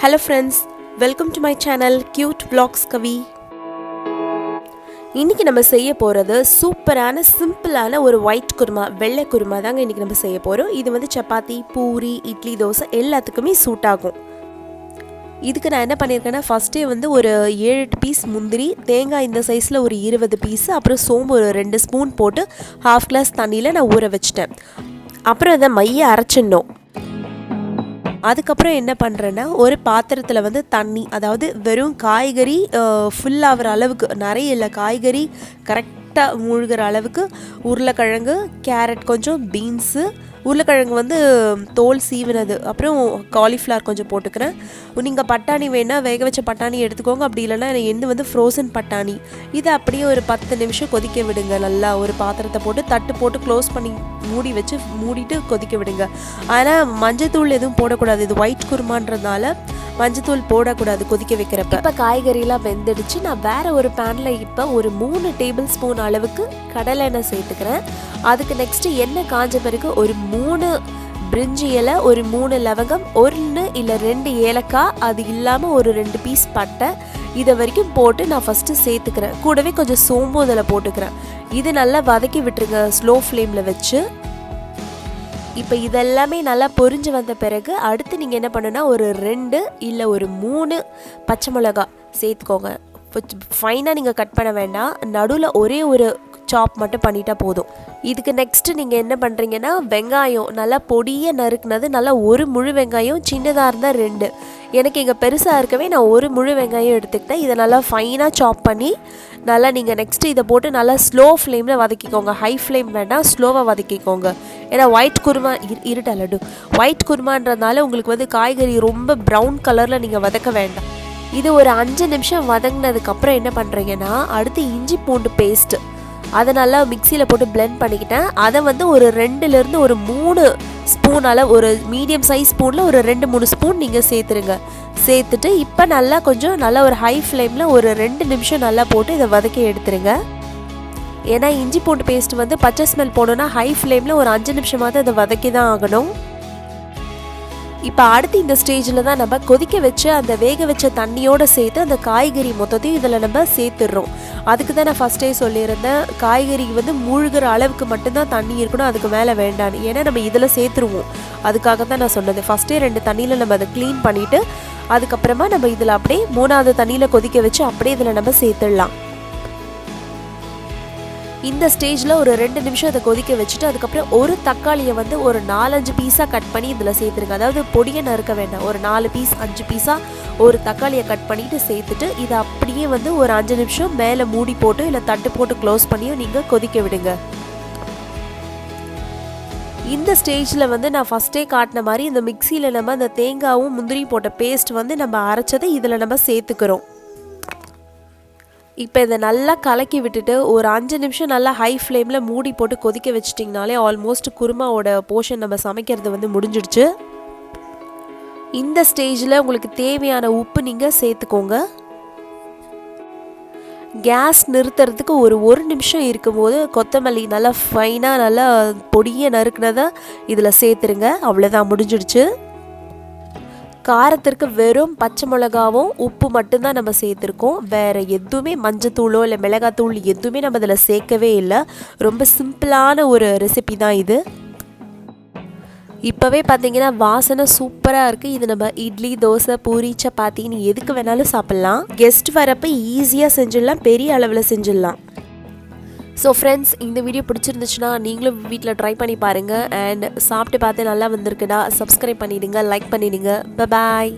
Hello friends, welcome to my channel Cute Vlogskavi. இன்னைக்கு நம்ம செய்ய போறது சூப்பரான சிம்பிளான ஒரு ஒயிட் குருமா, வெள்ளை குருமா தாங்க இன்னைக்கு நம்ம செய்ய போறோம். இது வந்து சப்பாத்தி, பூரி, இட்லி, தோசை எல்லாத்துக்குமே சூட் ஆகும். இதுக்கு நான் என்ன பண்ணியிருக்கேன்னா ஃபஸ்ட்டே வந்து ஒரு 7-8 பீஸ் முந்திரி, தேங்காய் இந்த சைஸில் ஒரு 20 பீஸ், அப்புறம் சோம்பு ஒரு 2 ஸ்பூன் போட்டு 1/2 கிளாஸ் தண்ணியில் நான் ஊற வச்சிட்டேன். அப்புறம் இதை மைய அரைச்சிடணும். அதுக்கப்புறம் என்ன பண்ணுறேன்னா ஒரு பாத்திரத்தில் வந்து தண்ணி, அதாவது வெறும் காய்கறி ஃபுல் ஆகிற அளவுக்கு, நிறைய இல்லை, காய்கறி கரெக்டாக மூழ்கிற அளவுக்கு உருளைக்கிழங்கு, கேரட் கொஞ்சம், பீன்ஸு, உருளைக்கிழங்கு வந்து தோல் சீவினது, அப்புறம் காலிஃப்ளவர் கொஞ்சம் போட்டுக்கிறேன். நீங்கள் பட்டாணி வேணால் வேக வச்ச பட்டாணி எடுத்துக்கோங்க, அப்படி இல்லைன்னா எந்த வந்து ஃப்ரோசன் பட்டாணி. இதை அப்படியே ஒரு 10 நிமிஷம் கொதிக்க விடுங்க. நல்லா ஒரு பாத்திரத்தை போட்டு தட்டு போட்டு க்ளோஸ் பண்ணி மூடிட்டு கொதிக்க விடுங்க. ஆனால் மஞ்சத்தூள் எதுவும் போடக்கூடாது, இது ஒயிட் குருமான்றதுனால மஞ்சத்தூள் போடக்கூடாது கொதிக்க வைக்கிறப்ப. இப்போ காய்கறிலாம் வெந்துடுச்சு. நான் வேறு ஒரு பேனில் இப்போ ஒரு 3 டேபிள் ஸ்பூன் அளவுக்கு கடலை எண்ணெய் சேர்த்துக்கிறேன். அதுக்கு நெக்ஸ்ட்டு எண்ணெய் காஞ்ச பிறகு ஒரு 3 பிரிஞ்சி இலை, ஒரு 3 லவங்கம், 1 இல்லை 2 ஏலக்காய், அது இல்லாமல் ஒரு 2 பீஸ் பட்டை, இதை வரைக்கும் போட்டு நான் ஃபஸ்ட்டு சேர்த்துக்கிறேன். கூடவே கொஞ்சம் சோம்பு அதில் போட்டுக்கிறேன். இது நல்லா வதக்கி விட்டுருங்க ஸ்லோ ஃப்ளேமில் வச்சு. இப்போ இதெல்லாமே நல்லா பொரிஞ்சு வந்த பிறகு அடுத்து நீங்கள் என்ன பண்ணுன்னா ஒரு 2 இல்லை ஒரு 3 பச்சை மிளகா சேர்த்துக்கோங்க. ஃபைனாக நீங்கள் கட் பண்ண வேண்டாம், நடுவில் ஒரே ஒரு சாப் மட்டும் பண்ணிட்டா போதும். இதுக்கு நெக்ஸ்ட்டு நீங்கள் என்ன பண்ணுறீங்கன்னா வெங்காயம் நல்லா பொடியை நறுக்குனது, நல்லா ஒரு முழு வெங்காயம், சின்னதாக இருந்தால் 2, எனக்கு இங்கே பெருசாக இருக்கவே நான் ஒரு முழு வெங்காயம் எடுத்துக்கிட்டேன். இதை நல்லா ஃபைனாக சாப் பண்ணி நல்லா நீங்கள் நெக்ஸ்ட்டு இதை போட்டு நல்லா ஸ்லோ ஃப்ளேமில் வதக்கிக்கோங்க. ஹை ஃப்ளேம் வேண்டாம், ஸ்லோவாக வதக்கிக்கோங்க. ஏன்னா ஒயிட் குருமா இருட்டா லட்டு ஒயிட் குருமான்றதுனால உங்களுக்கு வந்து காய்கறி ரொம்ப ப்ரௌன் கலரில் நீங்கள் வதக்க வேண்டாம். இது ஒரு 5 நிமிஷம் வதங்கினதுக்கப்புறம் என்ன பண்ணுறீங்கன்னா அடுத்து இஞ்சி பூண்டு பேஸ்ட்டு, அதை நல்லா மிக்சியில் போட்டு பிளெண்ட் பண்ணிக்கிட்டேன். அதை வந்து ஒரு 2லேருந்து ஒரு 3 ஸ்பூன் அளவு, ஒரு மீடியம் சைஸ் ஸ்பூனில் ஒரு 2-3 ஸ்பூன் நீங்கள் சேர்த்துருங்க. சேர்த்துட்டு இப்போ நல்லா கொஞ்சம் நல்லா ஒரு ஹை ஃப்ளேமில் ஒரு 2 நிமிஷம் நல்லா போட்டு இதை வதக்கி எடுத்துருங்க. ஏன்னா இஞ்சி பூண்டு பேஸ்ட் வந்து பச்சை ஸ்மெல் போடணுன்னா ஹை ஃப்ளேமில் ஒரு 5 நிமிஷமாவது அதை வதக்கி தான் ஆகணும். இப்போ அடுத்து இந்த ஸ்டேஜில் தான் நம்ம கொதிக்க வச்சு அந்த வேக வச்ச தண்ணியோடு சேர்த்து அந்த காய்கறி மொத்தத்தையும் இதில் நம்ம சேர்த்துடுறோம். அதுக்கு தான் நான் ஃபஸ்ட்டே சொல்லியிருந்தேன், காய்கறி வந்து மூழ்கிற அளவுக்கு மட்டும்தான் தண்ணி இருக்கணும், அதுக்கு மேலே வேண்டான்னு. ஏன்னா நம்ம இதில் சேர்த்துருவோம், அதுக்காக தான் நான் சொன்னது. ஃபஸ்ட்டே 2 தண்ணியில் நம்ம அதை க்ளீன் பண்ணிவிட்டு அதுக்கப்புறமா நம்ம இதில் அப்படியே 3வது தண்ணியில் கொதிக்க வச்சு அப்படியே இதில் நம்ம சேர்த்துடலாம். இந்த ஸ்டேஜில் ஒரு 2 நிமிஷம் அதை கொதிக்க வச்சுட்டு அதுக்கப்புறம் ஒரு தக்காளியை வந்து ஒரு 4-5 பீஸாக கட் பண்ணி இதில் சேர்த்துருங்க. அதாவது பொடியை நறுக்க வேண்டாம், ஒரு 4 பீஸ் 5 பீஸாக ஒரு தக்காளியை கட் பண்ணிவிட்டு சேர்த்துட்டு இதை அப்படியே வந்து ஒரு 5 நிமிஷம் மேலே மூடி போட்டு இல்லை தட்டு போட்டு க்ளோஸ் பண்ணியும் நீங்கள் கொதிக்க விடுங்க. இந்த ஸ்டேஜில் வந்து நான் ஃபஸ்ட்டே காட்டின மாதிரி இந்த மிக்சியில் நம்ம அந்த தேங்காயும் முந்திரி போட்ட பேஸ்ட் வந்து நம்ம அரைச்சதை இதில் நம்ம சேர்த்துக்கிறோம். இப்போ இதை நல்லா கலக்கி விட்டுட்டு ஒரு 5 நிமிஷம் நல்லா ஹை ஃப்ளேமில் மூடி போட்டு கொதிக்க வச்சிட்டிங்கனாலே ஆல்மோஸ்ட் குருமாவோட போர்ஷன் நம்ம சமைக்கிறது வந்து முடிஞ்சிடுச்சு. இந்த ஸ்டேஜில் உங்களுக்கு தேவையான உப்பு நீங்கள் சேர்த்துக்கோங்க. கேஸ் நிறுத்துறதுக்கு ஒரு நிமிஷம் இருக்கும்போது கொத்தமல்லி நல்லா ஃபைனாக நல்லா பொடியை நறுக்குனதை இதில் சேர்த்துருங்க. அவ்வளோதான், முடிஞ்சிடுச்சு. காரத்திற்கு வெறும் பச்சை மிளகாவும் உப்பு மட்டும்தான் நம்ம சேர்த்துருக்கோம். வேறு எதுவுமே மஞ்சத்தூளோ இல்லை மிளகாத்தூள் எதுவுமே நம்ம இதில் சேர்க்கவே இல்லை. ரொம்ப சிம்பிளான ஒரு ரெசிபி தான் இது. இப்போவே பார்த்தீங்கன்னா வாசனை சூப்பராக இருக்குது. இது நம்ம இட்லி, தோசை, பூரி, சப்பாத்தின்னு எதுக்கு வேணாலும் சாப்பிட்லாம். கெஸ்ட் வரப்போ ஈஸியாக செஞ்சிடலாம், பெரிய அளவில் செஞ்சிடலாம். ஸோ ஃப்ரெண்ட்ஸ், இந்த வீடியோ பிடிச்சிருந்துச்சுன்னா நீங்களும் வீட்டில் ட்ரை பண்ணி பாருங்கள். அண்ட் சாப்பிட்டு பார்த்து நல்லா வந்திருக்குடா சப்ஸ்கிரைப் பண்ணிவிடுங்க, லைக் பண்ணிவிடுங்க. பாய்.